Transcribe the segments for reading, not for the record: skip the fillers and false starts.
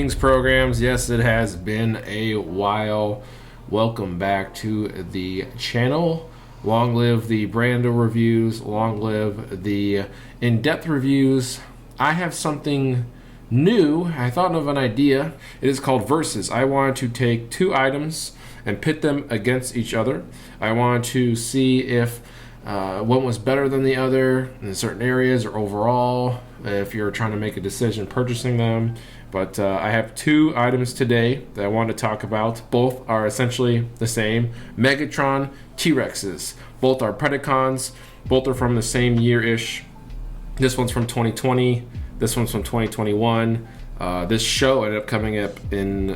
Greetings, programs. Yes, it has been a while. Welcome back to the channel. Long live the Brando reviews. Long live the in-depth reviews. I have something new. I thought of an idea. It is called Versus. I wanted to take two items and pit them against each other. I wanted to see if one was better than the other in certain areas or overall, if you're trying to make a decision purchasing them. But I have two items today that I want to talk about. Both are essentially the same. Megatron T-Rexes. Both are Predacons. Both are from the same year-ish. This one's from 2020. This one's from 2021. This show ended up coming up in,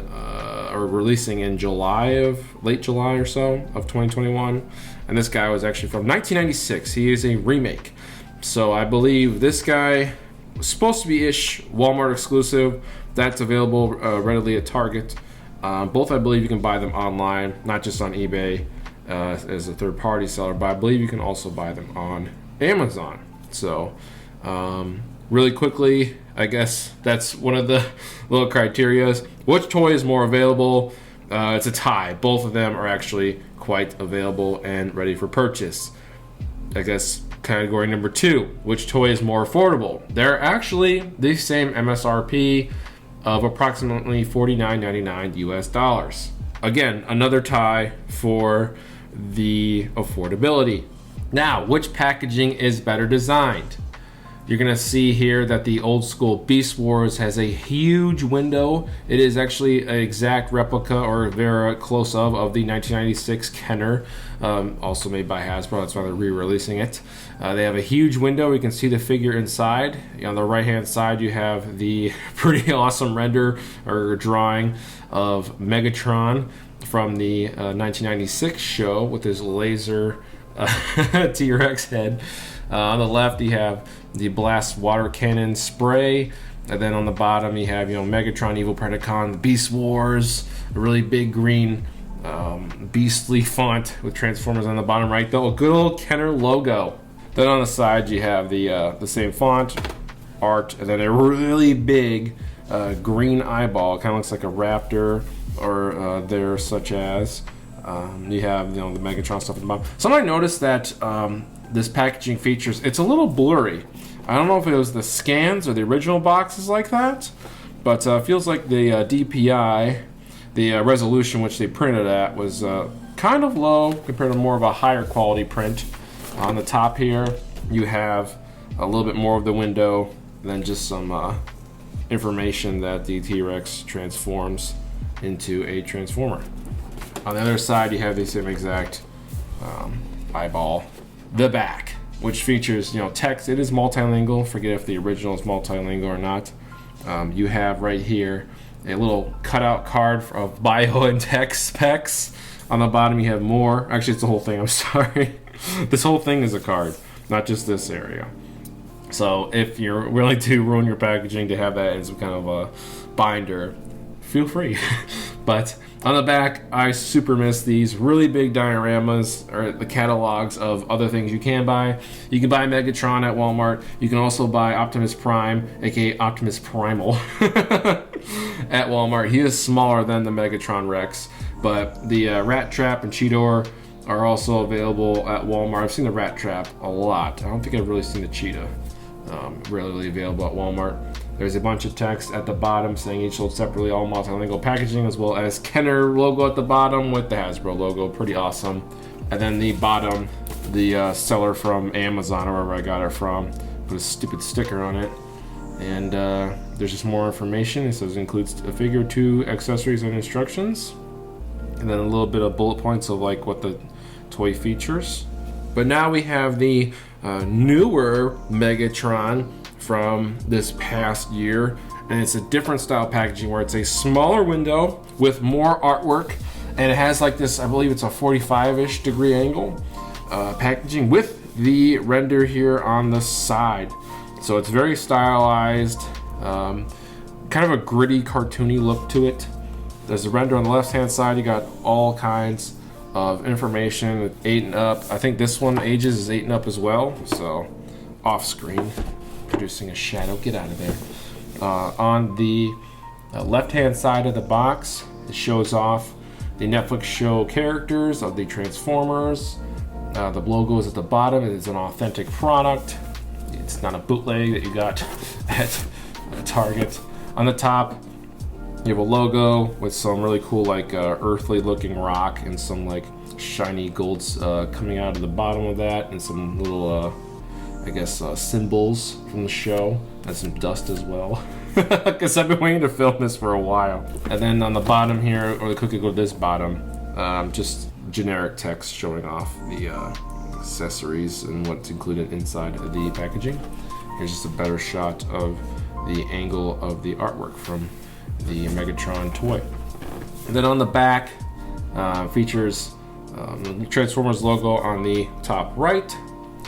or releasing in late July or so of 2021. And this guy was actually from 1996. He is a remake. So I believe this guy was supposed to be Walmart exclusive. That's available readily at Target. Both, I believe, you can buy them online, not just on eBay as a third-party seller, but I believe you can also buy them on Amazon. So really quickly, I guess that's one of the little criterias. Which toy is more available? It's a tie. Both of them are actually quite available and ready for purchase. I guess category number two, which toy is more affordable? They're actually the same MSRP of approximately $49.99 US dollars. Again, another tie for the affordability. Now, which packaging is better designed? You're gonna see here that the old school Beast Wars has a huge window. It is actually an exact replica or very close of the 1996 Kenner, also made by Hasbro. That's why they're re-releasing it. They have a huge window. You can see the figure inside. On the right-hand side, you have the pretty awesome render or drawing of Megatron from the 1996 show with his laser T-Rex head. On the left, you have the blast water cannon spray, and then on the bottom you have Megatron, Evil Predacon, the Beast Wars, a really big green beastly font with Transformers on the bottom right, though a good old Kenner logo. Then on the side you have the same font art, and then a really big green eyeball. Kind of looks like a raptor or there, such as you have the Megatron stuff at the bottom. Something I noticed that this packaging features, it's a little blurry. I don't know if it was the scans or the original boxes like that, but it feels like the DPI, the resolution which they printed at, was kind of low compared to more of a higher quality print. On the top here, you have a little bit more of the window than just some information that the T-Rex transforms into a Transformer. On the other side, you have the same exact eyeball. The back, which features text. It is multilingual. Forget if the original is multilingual or not. You have right here a little cutout card of bio and text specs. On the bottom you have more. Actually, it's the whole thing. I'm sorry. This whole thing is a card, not just this area. So if you're willing to ruin your packaging to have that as some kind of a binder, feel free. But on the back, I super miss these really big dioramas or the catalogs of other things you can buy. You can buy Megatron at Walmart. You can also buy Optimus Prime, aka Optimus Primal, at Walmart. He is smaller than the Megatron Rex, but the Rat Trap and Cheetor are also available at Walmart. I've seen the Rat Trap a lot. I don't think I've really seen the Cheetah. Rarely available at Walmart. There's a bunch of text at the bottom saying each sold separately, all multilingual packaging, as well as Kenner logo at the bottom with the Hasbro logo. Pretty awesome. And then the bottom, the seller from Amazon or wherever I got it from, put a stupid sticker on it. And there's just more information. It says it includes a figure, 2 accessories, and instructions. And then a little bit of bullet points of like what the toy features. But now we have the newer Megatron from this past year, and it's a different style packaging where it's a smaller window with more artwork, and it has like this, I believe it's a 45-ish degree angle packaging with the render here on the side. So it's very stylized, kind of a gritty, cartoony look to it. There's a render on the left hand side. You got all kinds of information with 8 and up. I think this one ages is 8 and up as well, so off screen producing a shadow. Get out of there. On the left-hand side of the box, it shows off the Netflix show characters of the Transformers. The logo is at the bottom. It is an authentic product. It's not a bootleg that you got at Target. On the top, you have a logo with some really cool, like earthly looking rock and some like shiny golds coming out of the bottom of that, and some little I guess symbols from the show, and some dust as well. Because I've been waiting to film this for a while. And then on the bottom here, or the cookie go to this bottom, just generic text showing off the accessories and what's included inside the packaging. Here's just a better shot of the angle of the artwork from the Megatron toy. And then on the back, features the Transformers logo on the top right,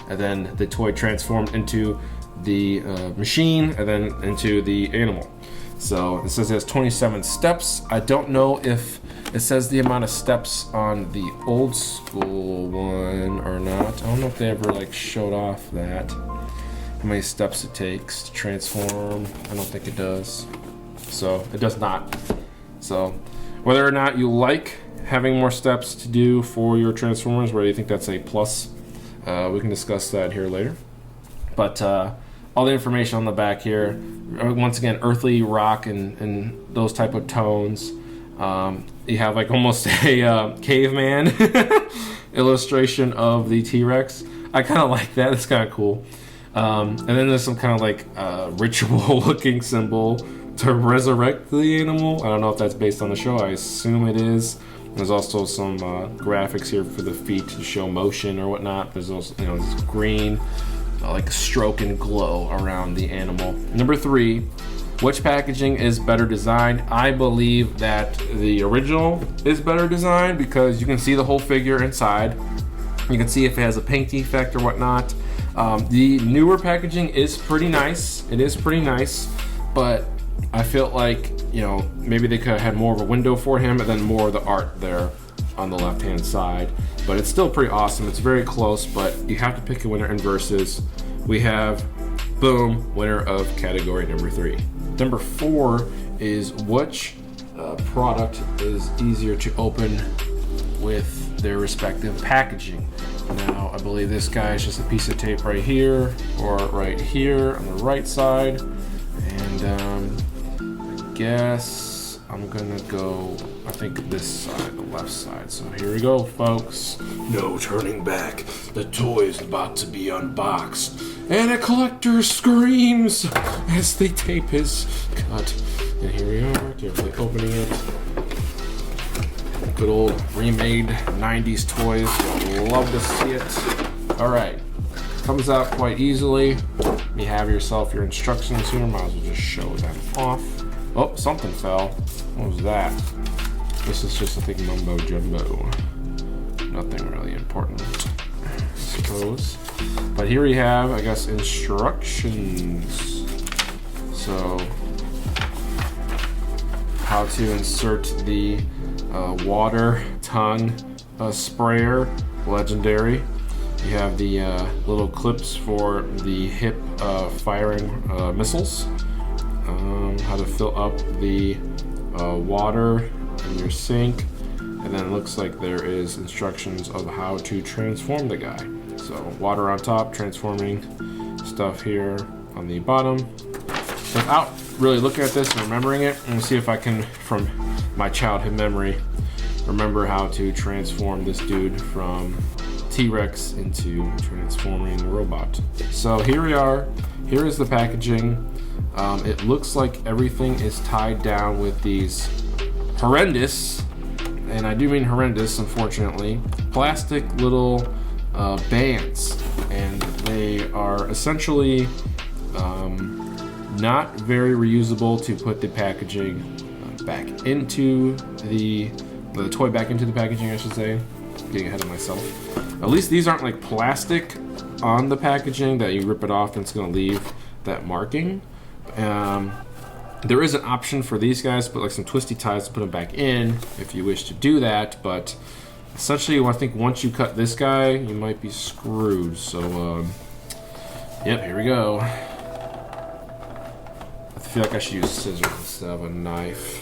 and then the toy transformed into the machine, and then into the animal. So it says it has 27 steps. I don't know if it says the amount of steps on the old school one or not. I don't know if they ever like showed off that, how many steps it takes to transform. I don't think it does. So it does not. So whether or not you like having more steps to do for your Transformers, whether you think that's a plus, we can discuss that here later. But all the information on the back here, once again, earthly rock and those type of tones. You have like almost a caveman illustration of the T-Rex. I kind of like that. It's kind of cool. And then there's some kind of like ritual looking symbol to resurrect the animal. I don't know if that's based on the show. I assume it is. There's also some graphics here for the feet to show motion or whatnot. There's also, you know, this green like stroke and glow around the animal. Number 3, which packaging is better designed? I believe that the original is better designed because you can see the whole figure inside. You can see if it has a paint defect or whatnot. The newer packaging is pretty nice. It is pretty nice, but I feel like, you know, maybe they could have had more of a window for him and then more of the art there on the left hand side. But it's still pretty awesome. It's very close, but you have to pick a winner in versus. We have, boom, winner of category number 3. Number 4 is which product is easier to open with their respective packaging. Now, I believe this guy is just a piece of tape right here or right here on the right side. And I guess I'm gonna go, I think this side, the left side. So here we go, folks. No turning back. The toy is about to be unboxed. And a collector screams as they tape his cut. And here we are, carefully opening it. Good old remade 90s toys. You'll love to see it. Alright. Comes out quite easily. You have yourself your instructions here. Might as well just show them off. Oh, something fell. What was that? This is just a big mumbo jumbo. Nothing really important, I suppose. But here we have, I guess, instructions. So, how to insert the water tongue sprayer, legendary. You have the little clips for the hip firing missiles. How to fill up the water in your sink. And then it looks like there is instructions of how to transform the guy. So water on top, transforming stuff here on the bottom. Without really looking at this and remembering it, I'm gonna see if I can, from my childhood memory, remember how to transform this dude from T-Rex into transforming robot. So here we are. Here is the packaging. It looks like everything is tied down with these horrendous, and I do mean horrendous, unfortunately, plastic little bands, and they are essentially not very reusable to put the packaging back into the toy back into the packaging, I should say. Getting ahead of myself. At least these aren't like plastic on the packaging that you rip it off and it's going to leave that marking. There is an option for these guys to put like some twisty ties to put them back in if you wish to do that, but essentially I think once you cut this guy you might be screwed. So yep, here we go. I feel like I should use scissors instead of a knife.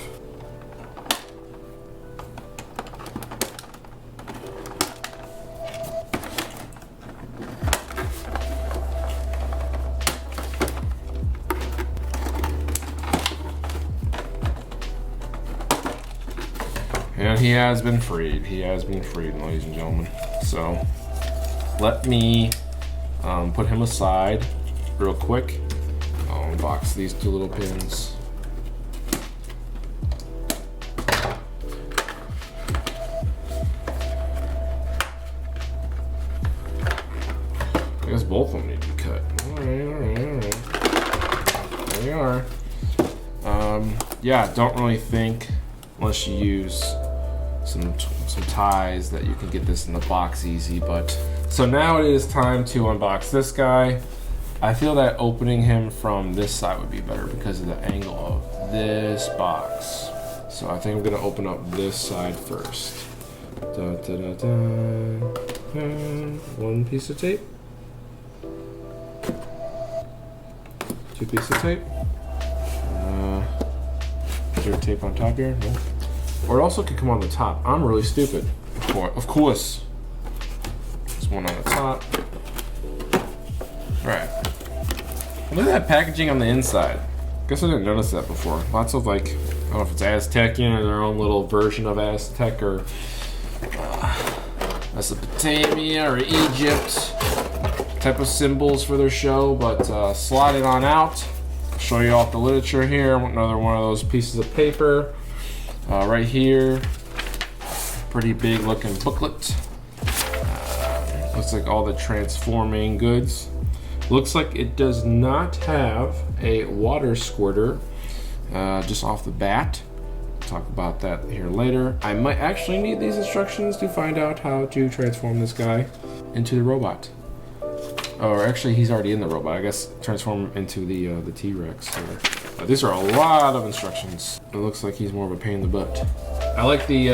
And he has been freed. He has been freed, ladies and gentlemen. So let me put him aside real quick. I'll unbox these 2 little pins. I guess both of them need to be cut. Alright. There we are. Yeah, don't really think, unless you use some ties, that you can get this in the box easy. But so now it is time to unbox this guy. I feel that opening him from this side would be better because of the angle of this box. So I think I'm gonna open up this side first. Da, da, da, da. 1 piece of tape. 2 pieces of tape. Is there tape on top here? No. Or it also could come on the top. I'm really stupid. Of course. There's one on the top. Alright. Look at that packaging on the inside. Guess I didn't notice that before. Lots of, like, I don't know if it's Aztecian or their own little version of Aztec or Mesopotamia or Egypt type of symbols for their show, but slide it on out. I'll show you off the literature here. Another one of those pieces of paper. Right here, pretty big looking booklet. Looks like all the transforming goods. Looks like it does not have a water squirter just off the bat. Talk about that here later. I might actually need these instructions to find out how to transform this guy into the robot. Or actually, he's already in the robot. I guess transform him into the T-Rex. So, these are a lot of instructions. It looks like he's more of a pain in the butt. I like the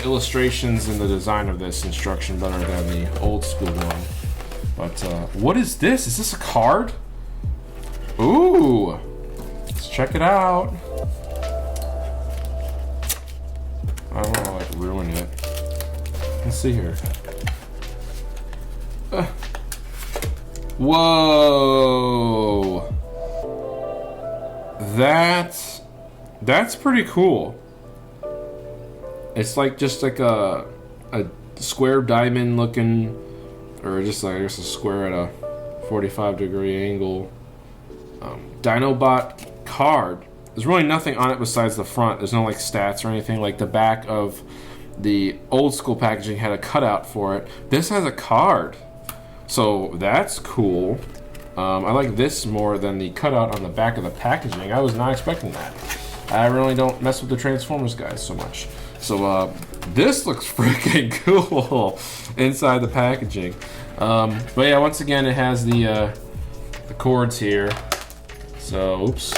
illustrations and the design of this instruction better than the old school one. But what is this? Is this a card? Ooh, let's check it out. I don't want to like ruin it. Let's see here. Whoa. That's pretty cool. It's like just like a square diamond looking, or just like I guess a square at a 45-degree angle. Dinobot card. There's really nothing on it besides the front. There's no like stats or anything. Like the back of the old school packaging had a cutout for it. This has a card. So that's cool. I like this more than the cutout on the back of the packaging. I was not expecting that. I really don't mess with the Transformers guys so much. So this looks freaking cool inside the packaging. But yeah, once again, it has the cords here. So, oops.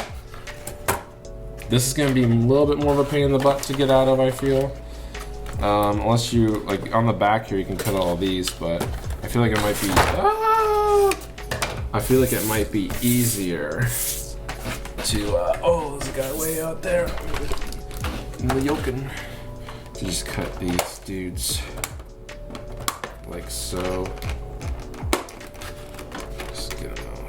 This is going to be a little bit more of a pain in the butt to get out of, I feel. Unless you, like, on the back here, you can cut all of these, but I feel like it might be... I feel like it might be easier to... oh, there's a guy way out there in the yoken. To just cut these dudes like so. Just get them off.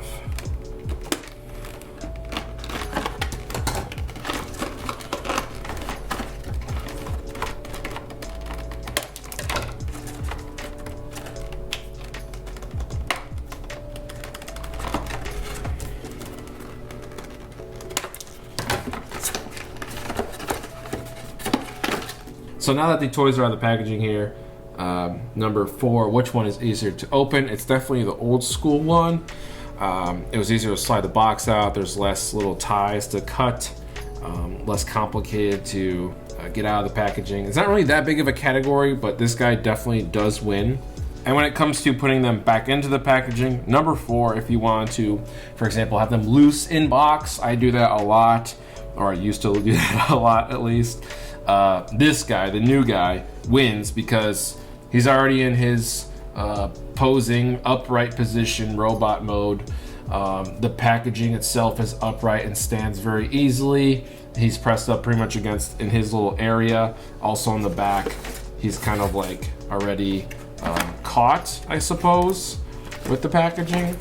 So now that the toys are out of the packaging here, number 4, which one is easier to open? It's definitely the old school one. It was easier to slide the box out. There's less little ties to cut, less complicated to get out of the packaging. It's not really that big of a category, but this guy definitely does win. And when it comes to putting them back into the packaging, number 4, if you want to, for example, have them loose in box, I do that a lot, or I used to do that a lot at least. This guy, the new guy, wins because he's already in his posing upright position robot mode. The packaging itself is upright and stands very easily. He's pressed up pretty much against in his little area. Also on the back, he's kind of like already caught, I suppose, with the packaging.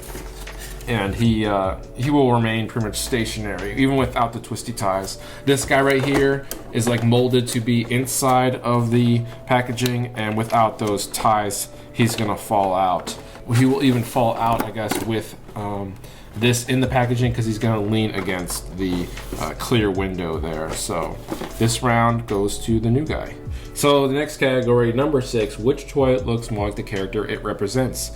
And he will remain pretty much stationary, even without the twisty ties. This guy right here is like molded to be inside of the packaging, and without those ties, he's gonna fall out. He will even fall out, I guess, with this in the packaging, because he's gonna lean against the clear window there. So this round goes to the new guy. So the next category, number 6, which toy looks more like the character it represents?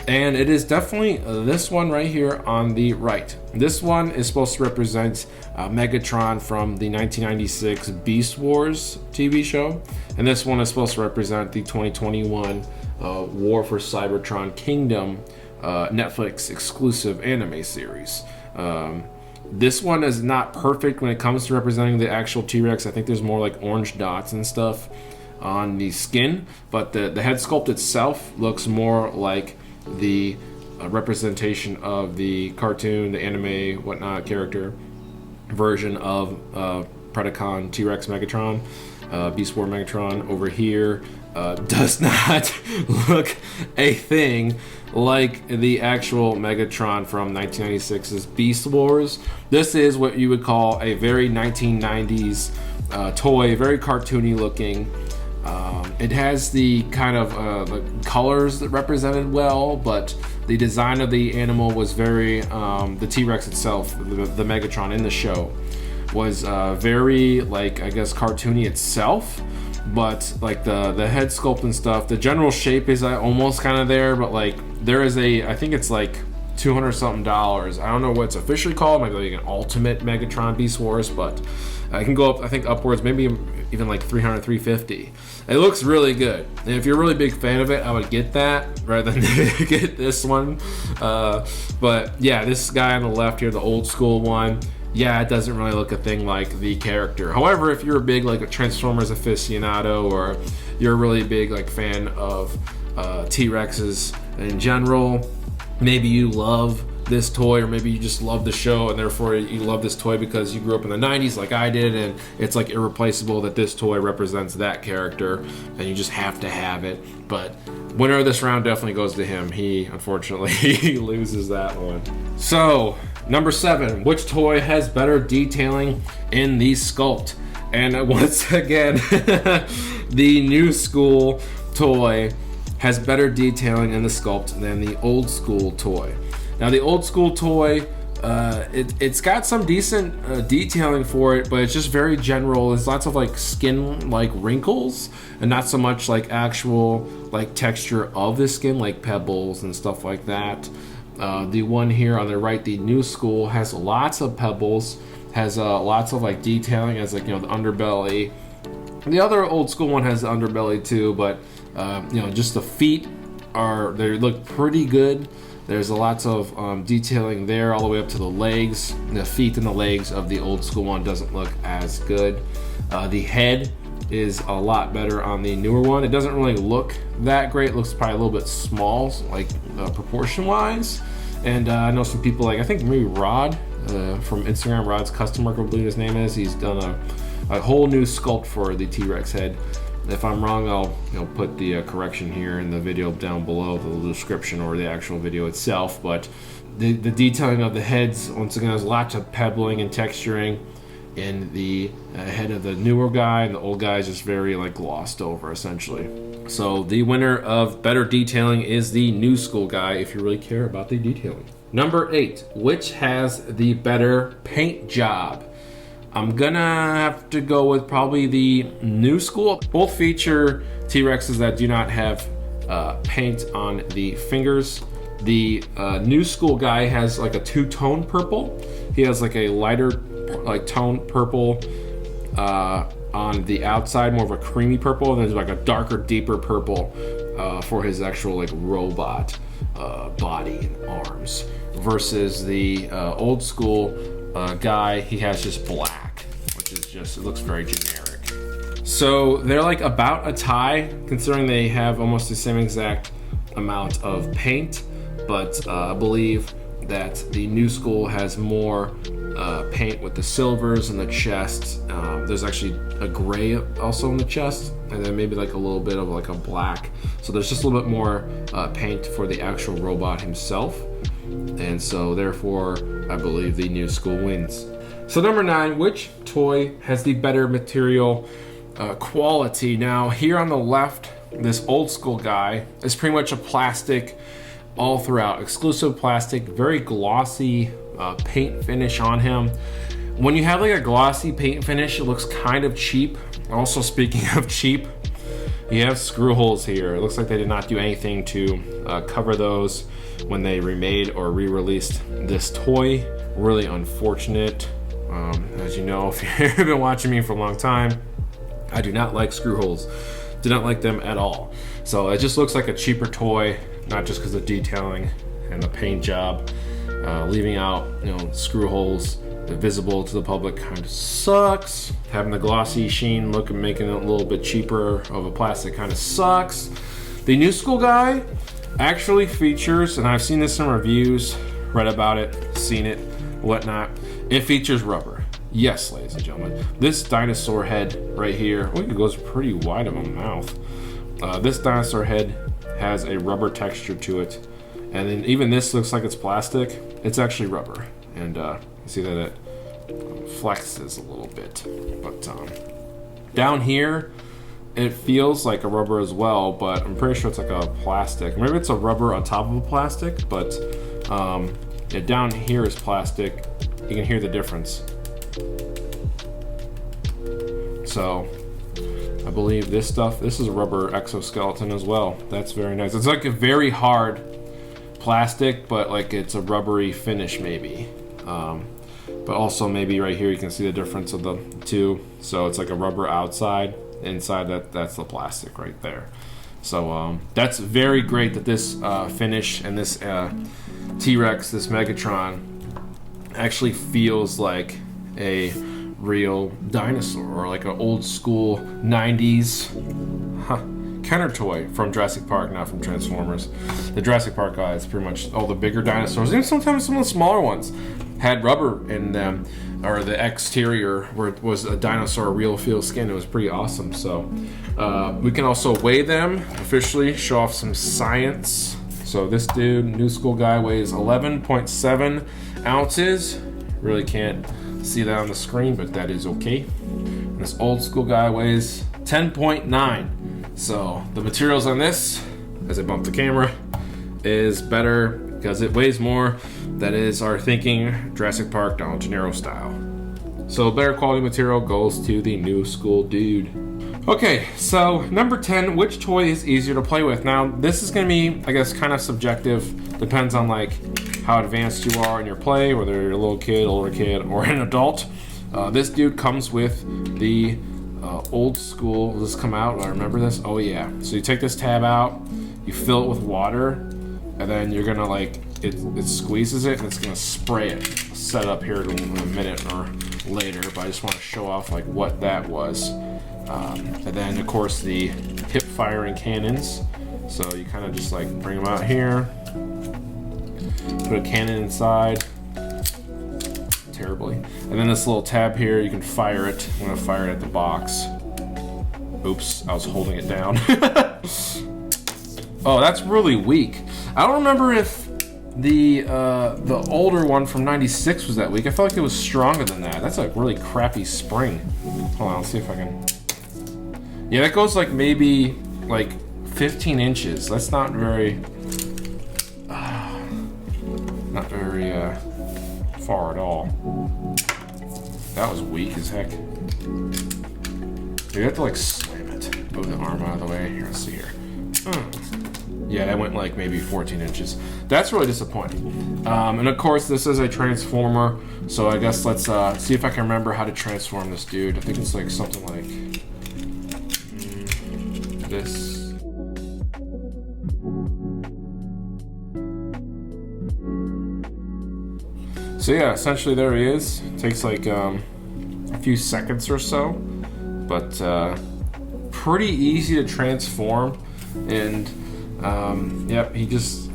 And it is definitely this one right here on the right. This one is supposed to represent Megatron from the 1996 Beast Wars TV show. And this one is supposed to represent the 2021 War for Cybertron Kingdom Netflix exclusive anime series. This one is not perfect when it comes to representing the actual T-Rex. I think there's more like orange dots and stuff on the skin, but the head sculpt itself looks more like the representation of the cartoon, the anime, whatnot character version of Predacon T-Rex Megatron. Beast War Megatron over here does not look a thing like the actual Megatron from 1996's Beast Wars. This is what you would call a very 1990s toy, very cartoony looking. It has the kind of the colors that represented well, but the design of the animal was very, the T-Rex itself, the Megatron in the show, was very, like, I guess, cartoony itself, but like the head sculpt and stuff, the general shape is almost kind of there, but like there is I think it's like $200 something. I don't know what it's officially called, maybe like an Ultimate Megatron Beast Wars, but I can go up, I think upwards, maybe even like 300, 350. It looks really good. And if you're a really big fan of it, I would get that rather than get this one. But yeah, this guy on the left here, the old school one, yeah, it doesn't really look a thing like the character. However, if you're a big like a Transformers aficionado, or you're a really big like fan of T-Rexes in general, maybe you love this toy, or maybe you just love the show and therefore you love this toy because you grew up in the 90s like I did, and it's like irreplaceable that this toy represents that character and you just have to have it. But winner of this round definitely goes to him. He unfortunately loses that one. So number 7, which toy has better detailing in the sculpt? And once again, the new school toy has better detailing in the sculpt than the old school toy. Now the old school toy, it's got some decent detailing for it, but it's just very general. There's lots of like skin like wrinkles and not so much like actual like texture of the skin, like pebbles and stuff like that. The one here on the right, the new school, has lots of pebbles, has lots of like detailing, as like, you know, the underbelly. The other old school one has the underbelly too, but you know, just the feet they look pretty good. There's lots of detailing there all the way up to the legs. The feet and the legs of the old school one doesn't look as good. The head is a lot better on the newer one. It doesn't really look that great. It looks probably a little bit small, like proportion wise. And I know some people, like I think maybe Rod from Instagram, Rod's Custom Work, I believe his name is. He's done a whole new sculpt for the T-Rex head. If I'm wrong, I'll put the correction here in the video down below, the description or the actual video itself. But the detailing of the heads, once again, there's lots of pebbling and texturing in the head of the newer guy, and the old guy is just very like glossed over essentially. So the winner of better detailing is the new school guy, if you really care about the detailing. Number 8, which has the better paint job? I'm gonna have to go with probably the new school. Both feature T-Rexes that do not have paint on the fingers. The new school guy has like a two-tone purple. He has like a lighter like tone purple on the outside, more of a creamy purple, and there's like a darker, deeper purple for his actual like robot body and arms. Versus the old school guy, he has just black, which is just, it looks very generic. So they're like about a tie, considering they have almost the same exact amount of paint, but I believe that the new school has more paint with the silvers in the chest. There's actually a gray also in the chest, and then maybe like a little bit of like a black. So there's just a little bit more paint for the actual robot himself. And so therefore, I believe the new school wins. So number 9, which toy has the better material quality? Now here on the left, this old school guy is pretty much a plastic all throughout, exclusive plastic, very glossy paint finish on him. When you have like a glossy paint finish, it looks kind of cheap. Also, speaking of cheap, you have screw holes here. It looks like they did not do anything to cover those when they remade or re-released this toy. Really unfortunate. As you know, if you've been watching me for a long time, I do not like screw holes. Do not like them at all. So it just looks like a cheaper toy, not just because of detailing and the paint job. Leaving out, screw holes visible to the public kind of sucks. Having the glossy sheen look and making it a little bit cheaper of a plastic kind of sucks. The new school guy actually features, and I've seen this in reviews, read about it, seen it, whatnot. It features rubber. Yes, ladies and gentlemen. This dinosaur head right here, it goes pretty wide of a mouth. This dinosaur head has a rubber texture to it. And then even this looks like it's plastic. It's actually rubber. And you see that it flexes a little bit. But down here, it feels like a rubber as well, but I'm pretty sure it's like a plastic. Maybe it's a rubber on top of a plastic, but down here is plastic. You can hear the difference. So I believe this is a rubber exoskeleton as well. That's very nice. It's like a very hard plastic, but like it's a rubbery finish maybe. But also maybe right here you can see the difference of the two. So it's like a rubber outside, inside that's the plastic right there. So that's very great that this finish and this T-Rex, this Megatron, actually feels like a real dinosaur, or like an old school 90s Kenner toy from Jurassic Park, not from Transformers. The Jurassic Park guys, pretty much all the bigger dinosaurs, even sometimes some of the smaller ones, had rubber in them, or the exterior where it was a dinosaur real feel skin. It was pretty awesome. So we can also weigh them officially, show off some science. So this dude, new school guy, weighs 11.7 ounces. Really can't see that on the screen, but that is okay. And this old school guy weighs 10.9. So the materials on this, as I bump the camera, is better because it weighs more. That is our thinking Jurassic Park Donald Gennaro style. So better quality material goes to the new school dude. Okay, so number 10, which toy is easier to play with? Now this is gonna be, I guess, kind of subjective. Depends on like how advanced you are in your play, whether you're a little kid, older kid, or an adult. This dude comes with the old school. Will this come out? I remember this. Oh yeah. So you take this tab out, you fill it with water, and then you're gonna like it squeezes it and it's gonna spray it. I'll set it up here in a minute or later, but I just want to show off like what that was. And then of course the hip firing cannons. So you kind of just like bring them out here, put a cannon inside. Terribly. And then this little tab here, you can fire it. I'm gonna fire it at the box. Oops, I was holding it down. Oh, that's really weak. I don't remember if the older one from '96 was that weak. I felt like it was stronger than that. That's a really crappy spring. Hold on, let's see if I can. Yeah, that goes like maybe like 15 inches. That's not very far at all. That was weak as heck. You have to like slam it. Move the arm out of the way. Here, let's see here. Yeah, that went like maybe 14 inches. That's really disappointing. And of course, this is a transformer. So I guess let's see if I can remember how to transform this dude. I think it's like something like this. So yeah, essentially there he is. It takes like a few seconds or so, but pretty easy to transform. And yep, he just,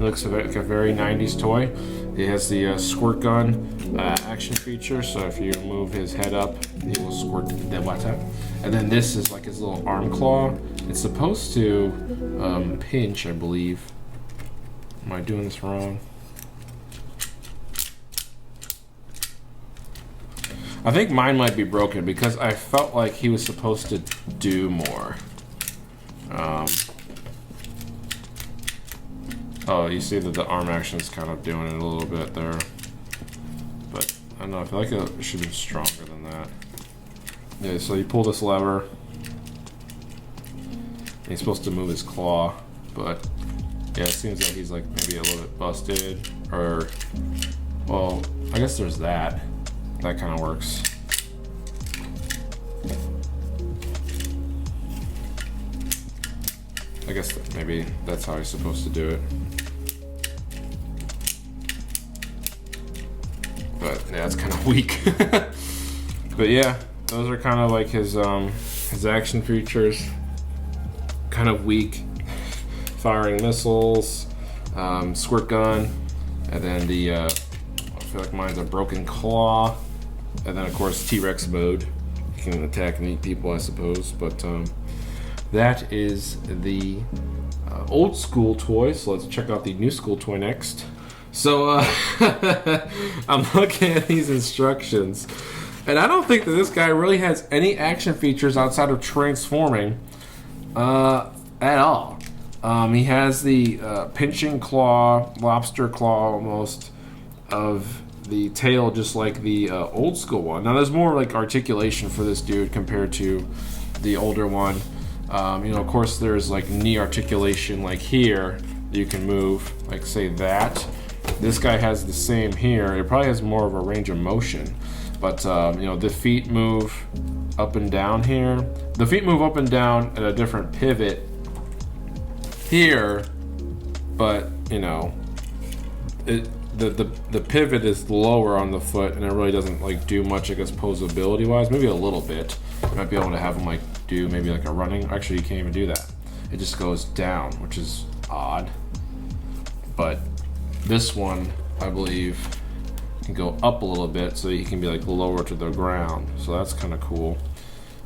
looks like a very 90s toy. He has the squirt gun action feature, so if you move his head up, he will squirt the water. And then this is like his little arm claw. It's supposed to pinch, I believe. Am I doing this wrong? I think mine might be broken because I felt like he was supposed to do more. Oh, you see that the arm action is kind of doing it a little bit there. But I don't know, I feel like it should be stronger than that. Yeah, so you pull this lever. And he's supposed to move his claw, but yeah, it seems like he's like maybe a little bit busted. Or, well, I guess there's that. That kind of works. I guess maybe that's how he's supposed to do it. But yeah, it's kind of weak. But yeah, those are kind of like his action features. Kind of weak. Firing missiles, squirt gun, and then the I feel like mine's a broken claw, and then of course T-Rex mode. You can attack and eat people, I suppose. But that is the old school toy. So let's check out the new school toy next. So I'm looking at these instructions, and I don't think that this guy really has any action features outside of transforming at all. He has the pinching claw, lobster claw almost, of the tail, just like the old school one. Now there's more like articulation for this dude compared to the older one. You know, of course there's like knee articulation like here that you can move, like say that. This guy has the same here. It probably has more of a range of motion. But you know, the feet move up and down here. The feet move up and down at a different pivot here, but you know, the pivot is lower on the foot, and it really doesn't like do much, I guess, posability wise. Maybe a little bit. You might be able to have them like do maybe like a running. Actually, you can't even do that. It just goes down, which is odd. But this one, I believe, can go up a little bit, so you can be like lower to the ground. So that's kind of cool.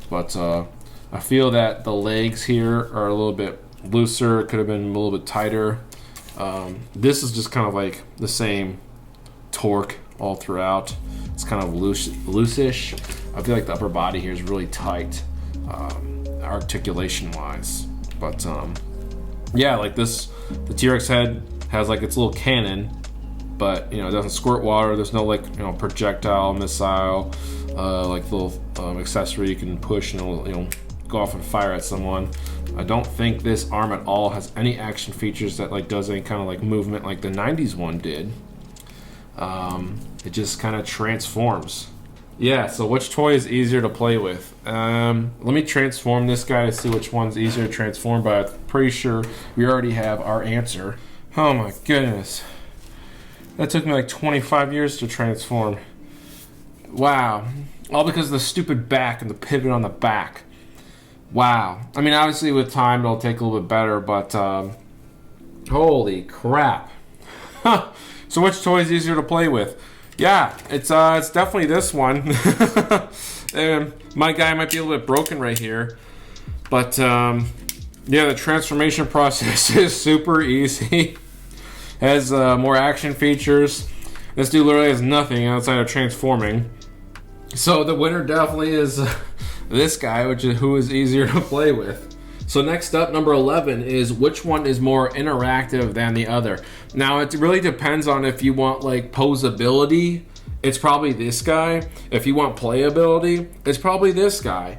But I feel that the legs here are a little bit looser. It could have been a little bit tighter. This is just kind of like the same torque all throughout. It's kind of loose-ish. I feel like the upper body here is really tight, articulation wise. But yeah, like this, the T-Rex head has like its little cannon, but you know, it doesn't squirt water. There's no like, you know, projectile, missile, like little accessory you can push and it'll, you know, go off and fire at someone. I don't think this arm at all has any action features that like does any kind of like movement like the 90s one did. It just kind of transforms. Yeah, so which toy is easier to play with? Let me transform this guy to see which one's easier to transform, but I'm pretty sure we already have our answer. Oh my goodness. That took me like 25 years to transform. Wow. All because of the stupid back and the pivot on the back. Wow. I mean, obviously with time it'll take a little bit better, but holy crap. So which toy is easier to play with? Yeah, it's definitely this one. And my guy might be a little bit broken right here, but yeah, the transformation process is super easy. Has more action features. This dude literally has nothing outside of transforming. So the winner definitely is this guy, who is easier to play with. So next up, number 11, is which one is more interactive than the other. Now it really depends on if you want like posability, it's probably this guy. If you want playability, it's probably this guy.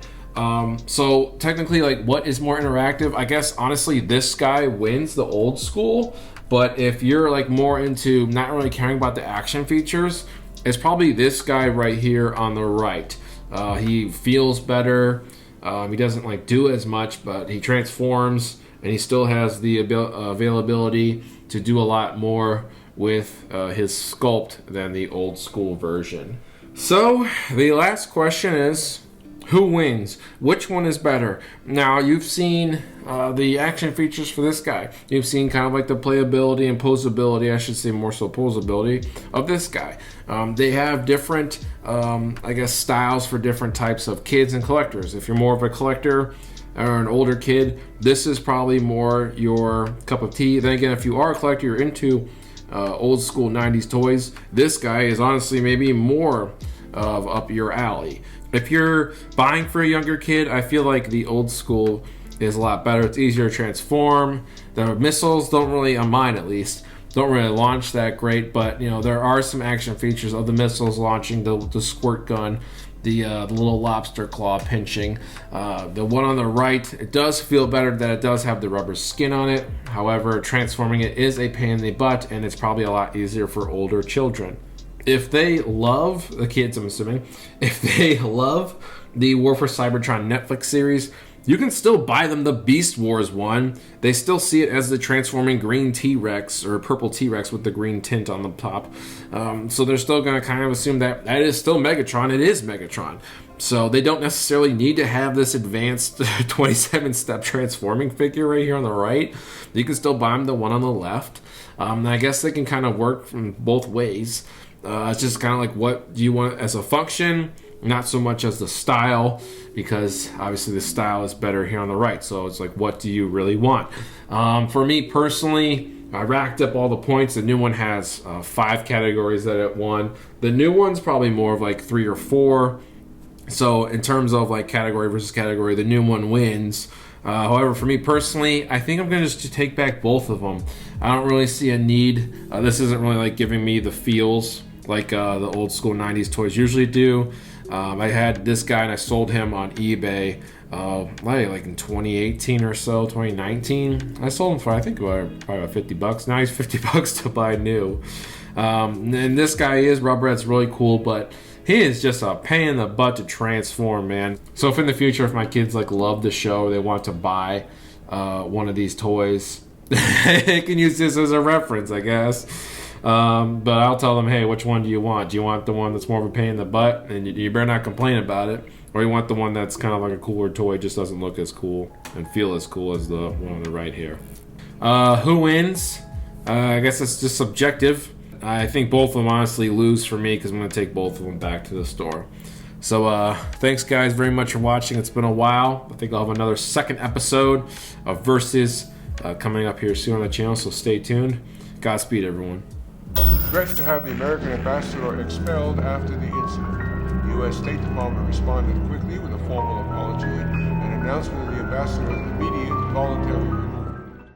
So technically, like, what is more interactive? I guess honestly this guy wins the old school, but if you're like more into not really caring about the action features, it's probably this guy right here on the right. He feels better. He doesn't like do as much, but he transforms and he still has the availability to do a lot more with his sculpt than the old school version. So the last question is, Who wins? Which one is better? Now, you've seen the action features for this guy. You've seen kind of like the playability and posability, I should say more so posability, of this guy. They have different, I guess, styles for different types of kids and collectors. If you're more of a collector or an older kid, this is probably more your cup of tea. Then again, if you are a collector, you're into old school 90s toys, this guy is honestly maybe more of up your alley. If you're buying for a younger kid, I feel like the old school is a lot better. It's easier to transform. The missiles don't really, on mine at least, don't really launch that great, but you know, there are some action features of the missiles launching, the squirt gun, the little lobster claw pinching. The one on the right, it does feel better that it does have the rubber skin on it. However, transforming it is a pain in the butt, and it's probably a lot easier for older children. If they love, the kids I'm assuming, if they love the War for Cybertron Netflix series, you can still buy them the Beast Wars one. They still see it as the transforming green T-Rex or purple T-Rex with the green tint on the top. So they're still going to kind of assume that that is still Megatron. It is Megatron. So they don't necessarily need to have this advanced 27-step transforming figure right here on the right. You can still buy them the one on the left. I guess they can kind of work from both ways. It's just kind of like, what do you want as a function, not so much as the style, because obviously the style is better here on the right. So it's like, what do you really want? For me personally, I racked up all the points. The new one has 5 categories that it won. The new one's probably more of like 3 or 4. So in terms of like category versus category, the new one wins. However, for me personally, I think I'm going to just take back both of them. I don't really see a need. This isn't really like giving me the feels like the old school 90s toys usually do. I had this guy and I sold him on eBay like in 2018 or so, 2019. I sold him for I think probably about $50. Now he's $50 to buy new. And this guy is rubber. It's really cool, but he is just a pain in the butt to transform, man. So if in the future, if my kids like love the show, they want to buy one of these toys, they can use this as a reference, I guess. But I'll tell them, hey, which one do you want? Do you want the one that's more of a pain in the butt, and you better not complain about it, or you want the one that's kind of like a cooler toy, just doesn't look as cool and feel as cool as the one on the right here? Who wins? I guess it's just subjective. I think both of them honestly lose for me because I'm going to take both of them back to the store. So thanks guys very much for watching. It's been a while. I think I'll have another second episode of Versus coming up here soon on the channel, so stay tuned. Godspeed, everyone. Regret to have the American ambassador expelled after the incident. The U.S. State Department responded quickly with a formal apology and announcement of the ambassador immediate voluntary